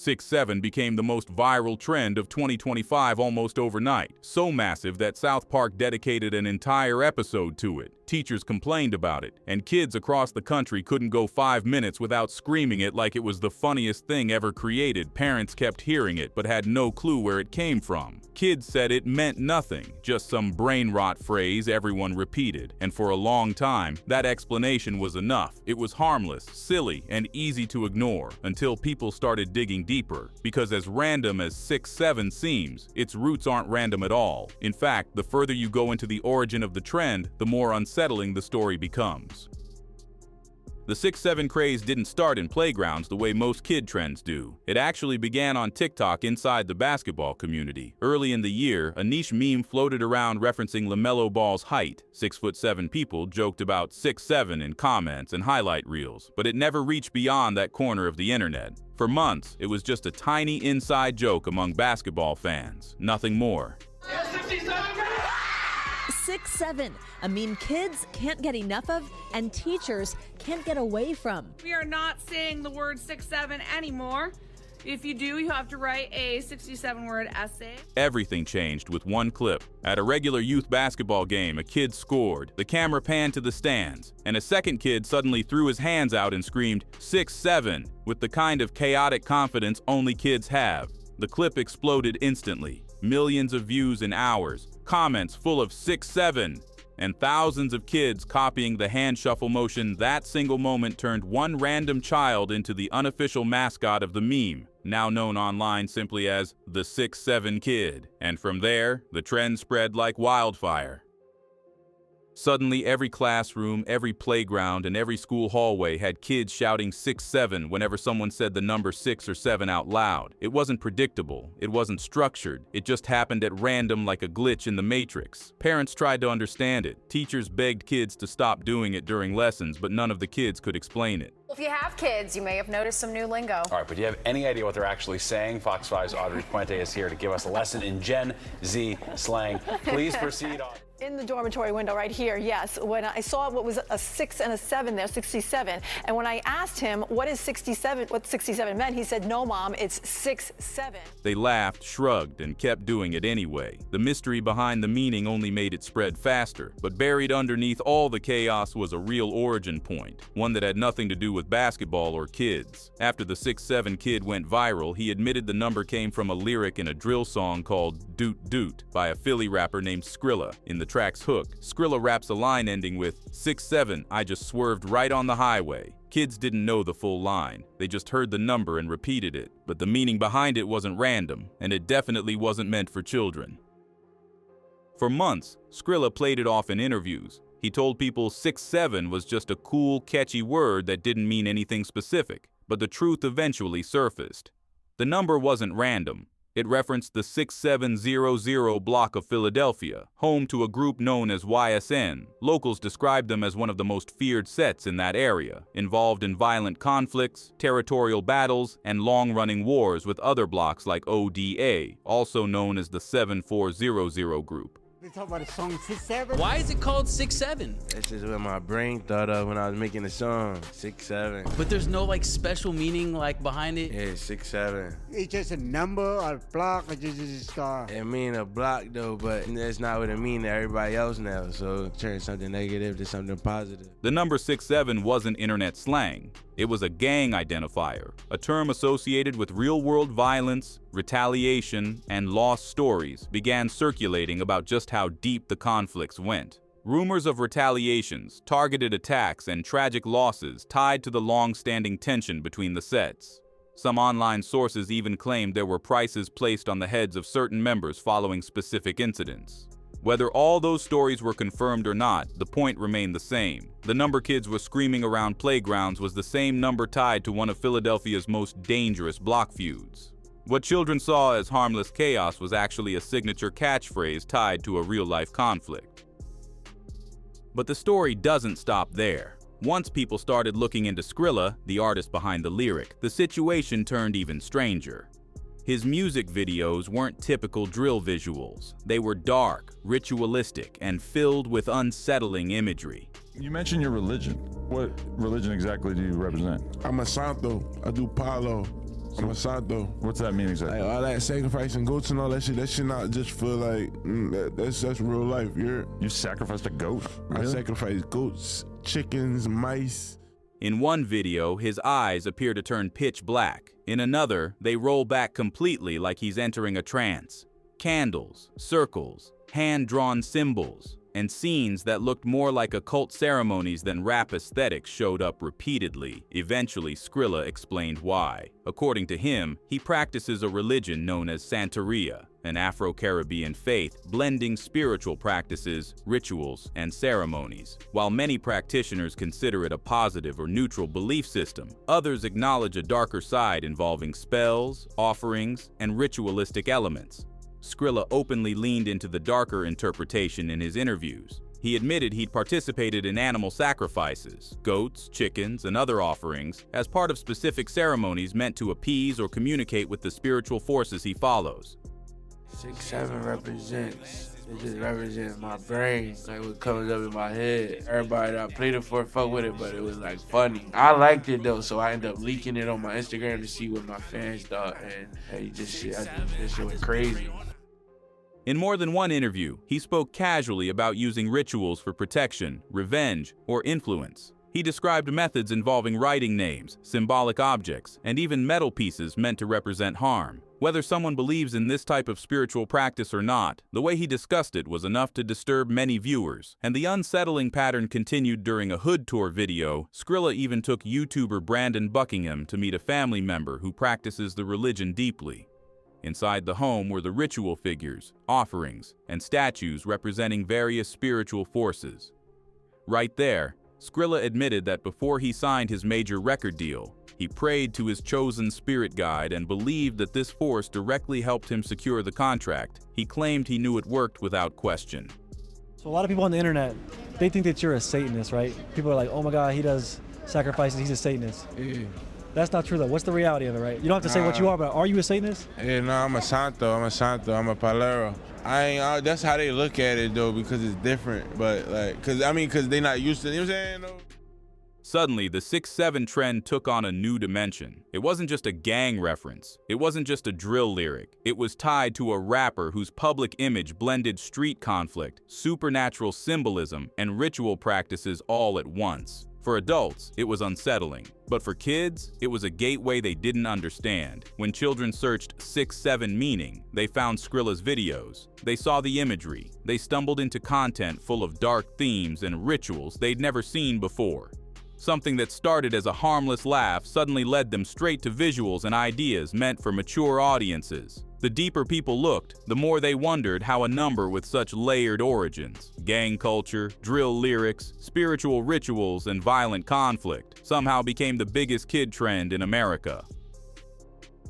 6-7 became the most viral trend of 2025 almost overnight, so massive that South Park dedicated an entire episode to it. Teachers complained about it, and kids across the country couldn't go 5 minutes without screaming it like it was the funniest thing ever created. Parents kept hearing it but had no clue where it came from. Kids said it meant nothing, just some brain rot phrase everyone repeated, and for a long time, that explanation was enough. It was harmless, silly, and easy to ignore, until people started digging deeper, because as random as 6-7 seems, its roots aren't random at all. In fact, the further you go into the origin of the trend, the more unsettling the story becomes. The 6-7 craze didn't start in playgrounds the way most kid trends do. It actually began on TikTok inside the basketball community. Early in the year, a niche meme floated around referencing LaMelo Ball's height. 6'7" people joked about 6'7" in comments and highlight reels, but it never reached beyond that corner of the internet. For months, it was just a tiny inside joke among basketball fans, nothing more. 6-7, a meme kids can't get enough of and teachers can't get away from. We are not saying the word 6-7 anymore. If you do, you have to write a 67-word essay. Everything changed with one clip. At a regular youth basketball game, a kid scored. The camera panned to the stands, and a second kid suddenly threw his hands out and screamed, 6-7, with the kind of chaotic confidence only kids have. The clip exploded instantly. Millions of views in hours, comments full of 6-7, and thousands of kids copying the hand shuffle motion. That single moment turned one random child into the unofficial mascot of the meme, now known online simply as the 6-7 kid. And from there, the trend spread like wildfire. Suddenly, every classroom, every playground, and every school hallway had kids shouting 6-7 whenever someone said the number 6 or 7 out loud. It wasn't predictable, it wasn't structured, it just happened at random like a glitch in the Matrix. Parents tried to understand it. Teachers begged kids to stop doing it during lessons, but none of the kids could explain it. If you have kids, you may have noticed some new lingo. All right, but do you have any idea what they're actually saying? Fox 5's Audrey Puente is here to give us a lesson in Gen Z slang. Please proceed on. In the dormitory window right here, yes. When I saw what was a 6 and a 7 there, 67, and when I asked him what 67 meant, he said, "No, Mom, it's 6-7." They laughed, shrugged, and kept doing it anyway. The mystery behind the meaning only made it spread faster, but buried underneath all the chaos was a real origin point, one that had nothing to do with basketball or kids. After the 6-7 kid went viral, he admitted the number came from a lyric in a drill song called Doot Doot by a Philly rapper named Skrilla. In the track's hook, Skrilla raps a line ending with 6-7, I just swerved right on the highway. Kids didn't know the full line. They just heard the number and repeated it. But the meaning behind it wasn't random, and it definitely wasn't meant for children. For months, Skrilla played it off in interviews. He told people 6-7 was just a cool, catchy word that didn't mean anything specific, but the truth eventually surfaced. The number wasn't random. It referenced the 6700 block of Philadelphia, home to a group known as YSN. Locals described them as one of the most feared sets in that area, involved in violent conflicts, territorial battles, and long-running wars with other blocks like ODA, also known as the 7400 group. They talk about the song 6-7. Why is it called 6-7? That's just what my brain thought of when I was making the song. 6-7. But there's no like special meaning like behind it? Yeah, 6-7. It's just a number or a block or just a star. It mean a block though, but that's not what it mean to everybody else now. So turn something negative to something positive. The number 6-7 wasn't internet slang. It was a gang identifier, a term associated with real-world violence, retaliation, and lost stories began circulating about just how deep the conflicts went. Rumors of retaliations, targeted attacks, and tragic losses tied to the long-standing tension between the sets. Some online sources even claimed there were prices placed on the heads of certain members following specific incidents. Whether all those stories were confirmed or not, the point remained the same. The number kids were screaming around playgrounds was the same number tied to one of Philadelphia's most dangerous block feuds. What children saw as harmless chaos was actually a signature catchphrase tied to a real-life conflict. But the story doesn't stop there. Once people started looking into Skrilla, the artist behind the lyric, the situation turned even stranger. His music videos weren't typical drill visuals. They were dark, ritualistic, and filled with unsettling imagery. You mentioned your religion. What religion exactly do you represent? I'm a Santo. I do Palo. I'm a santo. What's that mean exactly? Like, all that sacrificing goats and all that shit not just feel like that's real life. You sacrificed a goat? I sacrificed goats, chickens, mice. In one video, his eyes appear to turn pitch black. In another, they roll back completely like he's entering a trance. Candles, circles, hand-drawn symbols, and scenes that looked more like occult ceremonies than rap aesthetics showed up repeatedly. Eventually, Skrilla explained why. According to him, he practices a religion known as Santeria, an Afro-Caribbean faith blending spiritual practices, rituals, and ceremonies. While many practitioners consider it a positive or neutral belief system, others acknowledge a darker side involving spells, offerings, and ritualistic elements. Skrilla openly leaned into the darker interpretation in his interviews. He admitted he'd participated in animal sacrifices, goats, chickens, and other offerings, as part of specific ceremonies meant to appease or communicate with the spiritual forces he follows. 6'7" represents, it just represents my brain, like what comes up in my head. Everybody that I played it for fuck with it, but it was like funny. I liked it though, so I ended up leaking it on my Instagram to see what my fans thought, and hey, this shit went crazy. In more than one interview, he spoke casually about using rituals for protection, revenge, or influence. He described methods involving writing names, symbolic objects, and even metal pieces meant to represent harm. Whether someone believes in this type of spiritual practice or not, the way he discussed it was enough to disturb many viewers, and the unsettling pattern continued during a hood tour video. Skrilla even took YouTuber Brandon Buckingham to meet a family member who practices the religion deeply. Inside the home were the ritual figures, offerings, and statues representing various spiritual forces. Right there, Skrilla admitted that before he signed his major record deal, he prayed to his chosen spirit guide and believed that this force directly helped him secure the contract. He claimed he knew it worked without question. So a lot of people on the internet, they think that you're a Satanist, right? People are like, oh my God, he does sacrifices, he's a Satanist. Yeah. That's not true though. What's the reality of it, right? You don't have to say what you are, but are you a Satanist? Yeah, no, I'm a santo, I'm a palero. That's how they look at it though, because it's different, but like, cause they not used to it, you know what I'm saying? Suddenly, the 6'7" trend took on a new dimension. It wasn't just a gang reference. It wasn't just a drill lyric. It was tied to a rapper whose public image blended street conflict, supernatural symbolism, and ritual practices all at once. For adults, it was unsettling. But for kids, it was a gateway they didn't understand. When children searched 6'7" meaning, they found Skrilla's videos. They saw the imagery. They stumbled into content full of dark themes and rituals they'd never seen before. Something that started as a harmless laugh suddenly led them straight to visuals and ideas meant for mature audiences. The deeper people looked, the more they wondered how a number with such layered origins, gang culture, drill lyrics, spiritual rituals, and violent conflict, somehow became the biggest kid trend in America.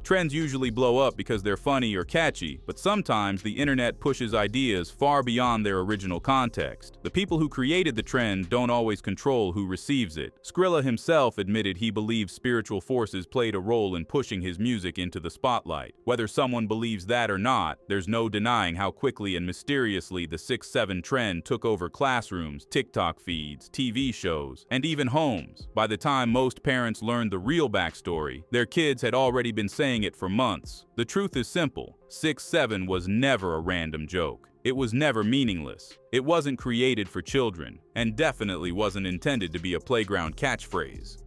Trends usually blow up because they're funny or catchy, but sometimes the internet pushes ideas far beyond their original context. The people who created the trend don't always control who receives it. Skrilla himself admitted he believes spiritual forces played a role in pushing his music into the spotlight. Whether someone believes that or not, there's no denying how quickly and mysteriously the 6'7" trend took over classrooms, TikTok feeds, TV shows, and even homes. By the time most parents learned the real backstory, their kids had already been saying it for months. The truth is simple. 6'7" was never a random joke. It was never meaningless. It wasn't created for children, and definitely wasn't intended to be a playground catchphrase.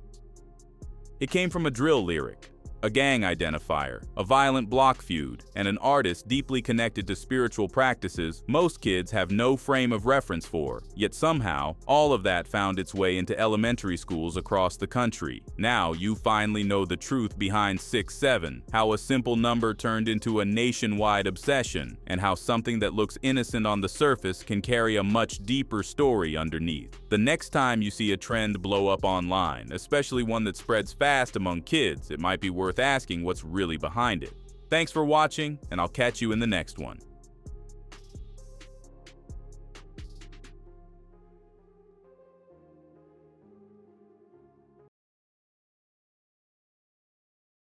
It came from a drill lyric, a gang identifier, a violent block feud, and an artist deeply connected to spiritual practices most kids have no frame of reference for. Yet somehow, all of that found its way into elementary schools across the country. Now you finally know the truth behind 6'7", how a simple number turned into a nationwide obsession, and how something that looks innocent on the surface can carry a much deeper story underneath. The next time you see a trend blow up online, especially one that spreads fast among kids, it might be worth asking what's really behind it. Thanks for watching, and I'll catch you in the next one.